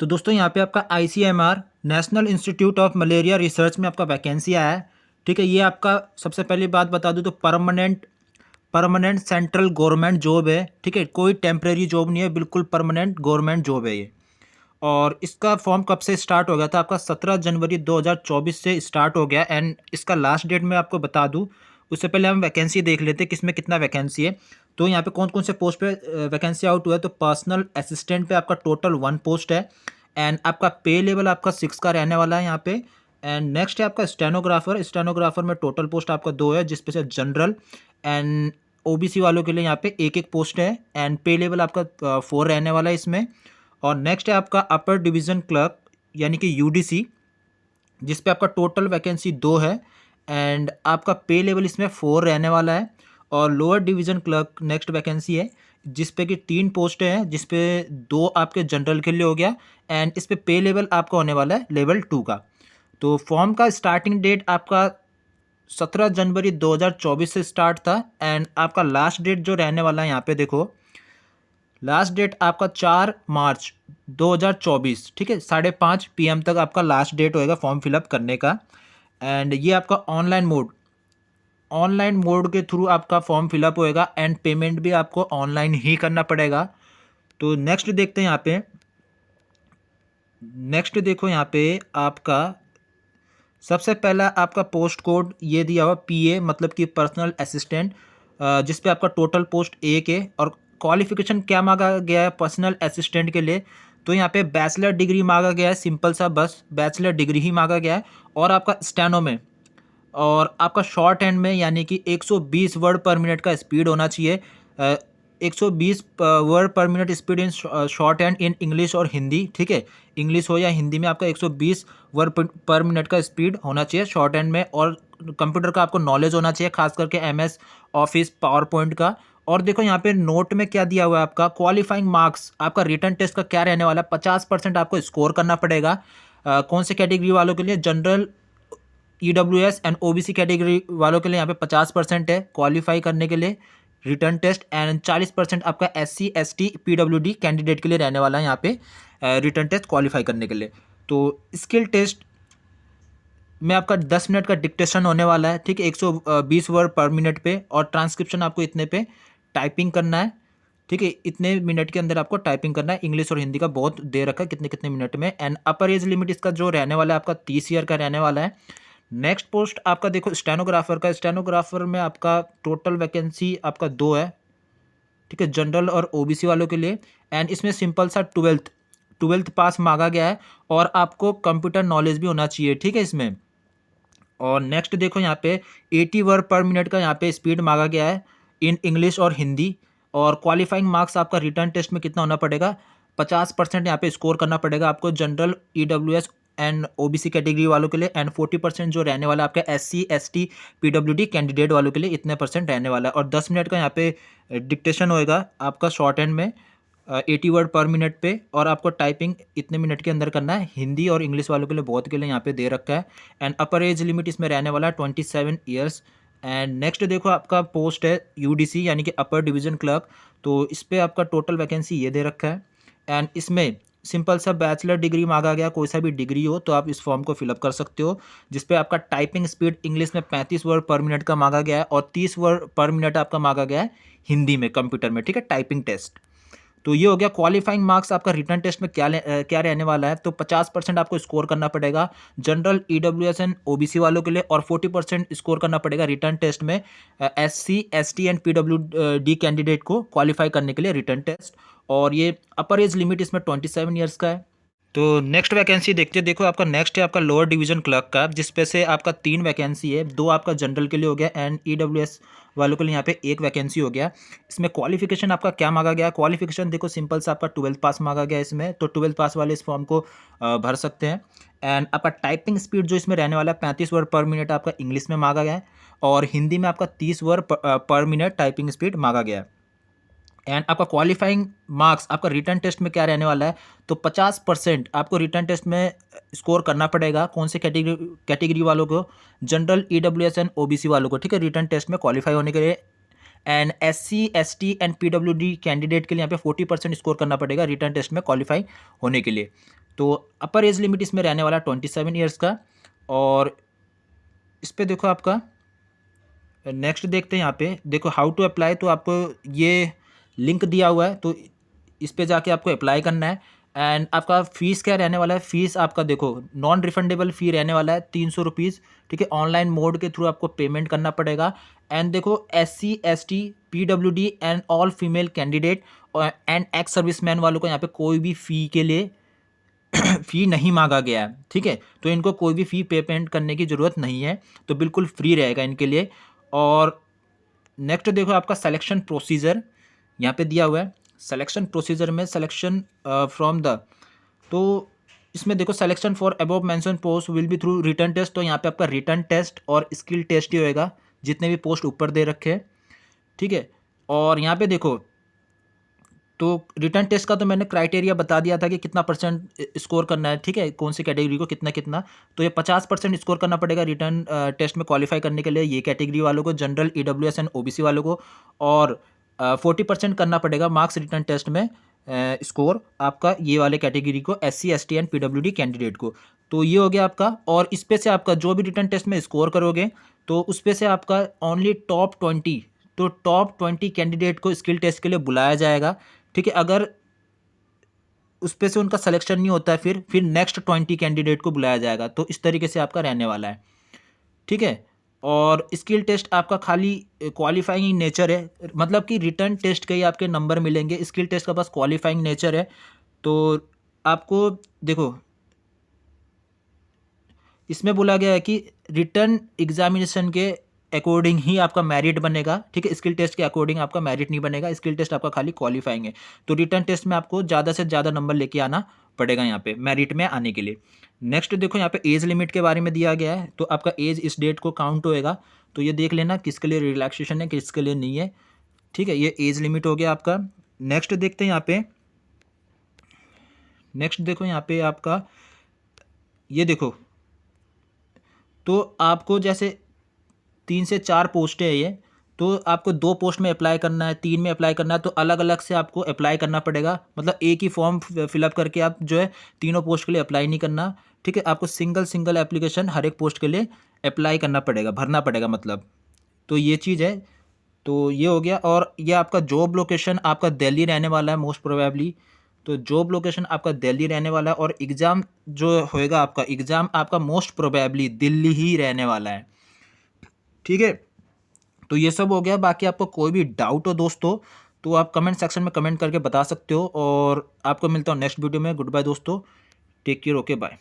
तो दोस्तों यहाँ पे आपका ICMR national institute of malaria research में आपका वैकेंसी आया है। ठीक है, ये आपका सबसे पहली बात बता दूँ तो permanent permanent central government job है। ठीक है, कोई टेम्परेरी जॉब नहीं है, बिल्कुल परमानेंट गवर्नमेंट जॉब है ये। और इसका फॉर्म कब से स्टार्ट हो गया था? आपका 17 जनवरी 2024 से स्टार्ट हो गया। एंड इसका लास्ट डेट मैं आपको बता दूं, उससे पहले हम वैकेंसी देख लेते हैं किसमें कितना वैकेंसी है। तो यहाँ पे कौन कौन से पोस्ट पे वैकेंसी आउट हुआ है। तो पर्सनल असिस्टेंट पे आपका टोटल 1 पोस्ट है। एंड आपका पे लेवल आपका 6 का रहने वाला है यहाँ पे। एंड नेक्स्ट है आपका स्टेनोग्राफर। स्टेनोग्राफर में टोटल पोस्ट आपका 2 है, जिसपे से जनरल एंड OBC वालों के लिए यहाँ पे एक एक पोस्ट है। एंड पे लेवल आपका 4 रहने वाला है इसमें। और नेक्स्ट है आपका अपर डिवीज़न क्लर्क यानी कि UDC, जिस पे आपका टोटल वैकेंसी 2 है। एंड आपका पे लेवल इसमें 4 रहने वाला है। और lower division clerk next vacancy है, जिस पे कि 3 पोस्ट हैं, जिस पे 2 आपके जनरल के लिए हो गया। एंड इस पे लेवल आपका होने वाला है लेवल 2 का। तो फॉर्म का स्टार्टिंग डेट आपका 17 जनवरी 2024 से स्टार्ट था। एंड आपका लास्ट डेट जो रहने वाला है यहाँ पे देखो, लास्ट डेट आपका 4 मार्च 2024। ठीक है, 5:30 PM तक आपका लास्ट डेट होएगा फॉर्म फिलअप करने का। एंड ये आपका ऑनलाइन मोड के थ्रू आपका फॉर्म फिलअप होएगा। एंड पेमेंट भी आपको ऑनलाइन ही करना पड़ेगा। तो नेक्स्ट देखते हैं यहाँ पे। नेक्स्ट देखो यहाँ पे आपका सबसे पहला आपका पोस्ट कोड ये दिया हुआ PA मतलब कि पर्सनल असिस्टेंट, जिस पे आपका टोटल पोस्ट 1 है। और क्वालिफिकेशन क्या मांगा गया है पर्सनल असिस्टेंट के लिए? तो यहाँ पे बैचलर डिग्री मांगा गया है, सिंपल सा बस बैचलर डिग्री ही मांगा गया है। और आपका स्टेनो में और आपका शॉर्ट हैंड में यानी कि 120 वर्ड पर मिनट का स्पीड होना चाहिए। 120 वर्ड पर minute speed in short hand in English और हिंदी। ठीक है, इंग्लिश हो या हिंदी में आपका 120 वर्ड पर मिनट का स्पीड होना चाहिए शॉर्ट हैंड में। और कंप्यूटर का आपको नॉलेज होना चाहिए, खास करके MS ऑफिस पावर पॉइंट का। और देखो यहाँ पे नोट में क्या दिया हुआ है, आपका क्वालिफाइंग मार्क्स आपका रिटन टेस्ट का क्या रहने वाला है? 50% आपको स्कोर करना पड़ेगा। कौन से कैटेगरी वालों के लिए? General, EWS and OBC category वालों के लिए यहाँ पे 50% है क्वालिफाई करने के लिए रिटर्न टेस्ट। एंड 40% आपका SC ST PWD कैंडिडेट के लिए रहने वाला है यहाँ पे रिटर्न टेस्ट क्वालिफाई करने के लिए। तो स्किल टेस्ट में आपका 10 मिनट का डिक्टेशन होने वाला है। ठीक है, 120 वर्ड पर मिनट पे। और ट्रांसक्रिप्शन आपको इतने पे टाइपिंग करना है। ठीक है, इतने मिनट के अंदर आपको टाइपिंग करना है। इंग्लिश और हिंदी का बहुत दे रखा है कितने कितने मिनट में। एंड अपर एज लिमिट इसका जो रहने वाला है आपका 30 ईयर का रहने वाला है। नेक्स्ट पोस्ट आपका देखो स्टेनोग्राफर का। स्टेनोग्राफर में आपका टोटल वैकेंसी आपका 2 है। ठीक है, जनरल और OBC वालों के लिए। एंड इसमें सिंपल सा ट्वेल्थ पास मांगा गया है। और आपको कंप्यूटर नॉलेज भी होना चाहिए। ठीक है इसमें। और नेक्स्ट देखो यहाँ पे 80 वर्ड पर मिनट का यहाँ पे स्पीड मांगा गया है इन इंग्लिश और हिंदी। और क्वालिफाइंग मार्क्स आपका रिटर्न टेस्ट में कितना होना पड़ेगा? 50% यहाँ पे स्कोर करना पड़ेगा आपको general, EWS and OBC category वालों के लिए। एंड 40% जो रहने वाला है आपका SC ST PWD कैंडिडेट वालों के लिए इतने % रहने वाला है। और 10 मिनट का यहाँ पे डिक्टेशन होएगा आपका शॉर्ट हैंड में 80 वर्ड पर मिनट पे। और आपको टाइपिंग इतने मिनट के अंदर करना है। हिंदी और इंग्लिश वालों के लिए बहुत के लिए यहाँ पे दे रखा है। एंड अपर एज लिमिट इसमें रहने वाला है 27 ईयर्स। एंड नेक्स्ट देखो आपका पोस्ट है UDC यानी कि अपर डिवीज़न क्लर्क। तो इस पर आपका टोटल वैकेंसी ये दे रखा है। एंड इसमें सिंपल सा बैचलर डिग्री मांगा गया, कोई सा भी डिग्री हो तो आप इस फॉर्म को फिलअप कर सकते हो। जिस पे आपका टाइपिंग स्पीड इंग्लिश में 35 वर्ड पर मिनट का मांगा गया है। और 30 वर्ड पर मिनट आपका मांगा गया है हिंदी में कंप्यूटर में। ठीक है, टाइपिंग टेस्ट। तो ये हो गया क्वालिफाइंग मार्क्स आपका रिटर्न टेस्ट में क्या रहने वाला है। तो 50% आपको स्कोर करना पड़ेगा जनरल, EWS एंड OBC वालों के लिए। और 40% स्कोर करना पड़ेगा रिटर्न टेस्ट में SC ST and PWD candidate को क्वालिफाई करने के लिए रिटर्न टेस्ट। और ये अपर एज लिमिट इसमें 27 ईयर्स का है। तो नेक्स्ट वैकेंसी देखते हैं। देखो आपका नेक्स्ट है आपका लोअर डिवीजन क्लर्क का, जिसपे से आपका 3 वैकेंसी है। 2 आपका जनरल के लिए हो गया एंड EWS वालों के लिए यहाँ पे 1 वैकेंसी हो गया। इसमें क्वालिफिकेशन आपका क्या मांगा गया? क्वालिफिकेशन देखो सिंपल सा आपका 12th पास मांगा गया इसमें। तो 12th पास वाले इस फॉर्म को भर सकते हैं। एंड आपका टाइपिंग स्पीड जो इसमें रहने वाला है 35 वर्ड पर मिनट आपका इंग्लिश में मांगा गया है। और हिंदी में आपका 30 वर्ड पर मिनट टाइपिंग स्पीड मांगा गया है। एंड आपका क्वालिफाइंग मार्क्स आपका रिटर्न टेस्ट में क्या रहने वाला है? तो 50% आपको रिटर्न टेस्ट में स्कोर करना पड़ेगा। कौन से कैटेगरी वालों को? जनरल, EWS एंड OBC वालों को। ठीक है, रिटर्न टेस्ट में क्वालिफाई होने के लिए। And SC ST and PWD candidate के लिए यहाँ पे 40% स्कोर करना पड़ेगा रिटर्न टेस्ट में क्वालिफाई होने के लिए। तो अपर एज लिमिट इसमें रहने वाला 27 ईयर्स का। और इस पे देखो आपका नेक्स्ट देखते हैं, यहाँ पे देखो हाउ टू अप्लाई, तो आपको ये लिंक दिया हुआ है, तो इस पे जाके आपको अप्लाई करना है। एंड आपका फ़ीस क्या रहने वाला है, फ़ीस आपका देखो नॉन रिफंडेबल फ़ी रहने वाला है 300 रुपीज़, ठीक है। ऑनलाइन मोड के थ्रू आपको पेमेंट करना पड़ेगा। एंड देखो SC ST PWD and all female candidate and ex serviceman वालों को यहाँ पे कोई भी फ़ी के लिए फ़ी नहीं मांगा गया है, ठीक है। तो इनको कोई भी फ़ी पेमेंट करने की ज़रूरत नहीं है, तो बिल्कुल फ्री रहेगा इनके लिए। और नेक्स्ट देखो आपका सिलेक्शन प्रोसीजर यहाँ पे दिया हुआ है। सिलेक्शन प्रोसीजर में सिलेक्शन फ्रॉम द, तो इसमें देखो selection for above mention post will be through written test, तो यहाँ पे आपका रिटर्न टेस्ट और स्किल टेस्ट ही होएगा जितने भी पोस्ट ऊपर दे रखे हैं, ठीक है। और यहाँ पे देखो, तो रिटर्न टेस्ट का तो मैंने क्राइटेरिया बता दिया था कि कितना परसेंट स्कोर करना है, ठीक है, कौन सी कैटेगरी को कितना कितना। तो ये 50% स्कोर करना पड़ेगा रिटर्न टेस्ट में क्वालिफाई करने के लिए, ये कैटेगरी वालों को, जनरल EWS एंड OBC वालों को। और 40% करना पड़ेगा मार्क्स रिटर्न टेस्ट में स्कोर आपका ये वाले कैटेगरी को, SC ST and PWD candidate को। तो ये हो गया आपका। और इस पे से आपका जो भी रिटर्न टेस्ट में स्कोर करोगे, तो उस पे से आपका ओनली टॉप 20, तो टॉप 20 कैंडिडेट को स्किल टेस्ट के लिए बुलाया जाएगा, ठीक है। अगर उस पे से उनका सिलेक्शन नहीं होता है, फिर नेक्स्ट 20 कैंडिडेट को बुलाया जाएगा। तो इस तरीके से आपका रहने वाला है, ठीक है। और स्किल टेस्ट आपका खाली क्वालिफाइंग नेचर है, मतलब कि रिटर्न टेस्ट के ही आपके नंबर मिलेंगे, स्किल टेस्ट का बस क्वालिफाइंग नेचर है। तो आपको देखो इसमें बोला गया है कि रिटर्न एग्जामिनेशन के अकॉर्डिंग ही आपका मेरिट बनेगा, ठीक है। स्किल टेस्ट के अकॉर्डिंग आपका मेरिट नहीं बनेगा, स्किल टेस्ट आपका खाली क्वालिफाइंग है। तो रिटर्न टेस्ट में आपको ज़्यादा से ज़्यादा नंबर लेके आना पड़ेगा यहाँ पे मेरिट में आने के लिए। नेक्स्ट देखो यहाँ पे एज लिमिट के बारे में दिया गया है, तो आपका एज इस डेट को काउंट होएगा, तो ये देख लेना किसके लिए रिलैक्सेशन है किसके लिए नहीं है, ठीक है। ये एज लिमिट हो गया आपका। नेक्स्ट देखते हैं यहाँ पे, नेक्स्ट देखो यहाँ पे आपका ये देखो, तो आपको जैसे 3 से 4 पोस्टें हैं ये, तो आपको 2 पोस्ट में अप्लाई करना है, 3 में अप्लाई करना है, तो अलग अलग से आपको अप्लाई करना पड़ेगा। मतलब एक ही फॉर्म फिलअप करके आप जो है तीनों पोस्ट के लिए अप्लाई नहीं करना, ठीक है। आपको सिंगल सिंगल एप्लीकेशन हर एक पोस्ट के लिए अप्लाई करना पड़ेगा, भरना पड़ेगा मतलब। तो ये चीज़ है, तो ये हो गया। और ये आपका जॉब लोकेशन आपका दिल्ली रहने वाला है मोस्ट प्रोबेबली, तो जॉब लोकेशन आपका दिल्ली रहने वाला है। और एग्ज़ाम जो होएगा आपका, एग्ज़ाम आपका मोस्ट प्रोबेबली दिल्ली ही रहने वाला है, ठीक है। तो ये सब हो गया। बाकी आपको कोई भी डाउट हो दोस्तों, तो आप कमेंट सेक्शन में कमेंट करके बता सकते हो। और आपको मिलता हूँ नेक्स्ट वीडियो में। गुड बाय दोस्तों, टेक केयर, ओके बाय।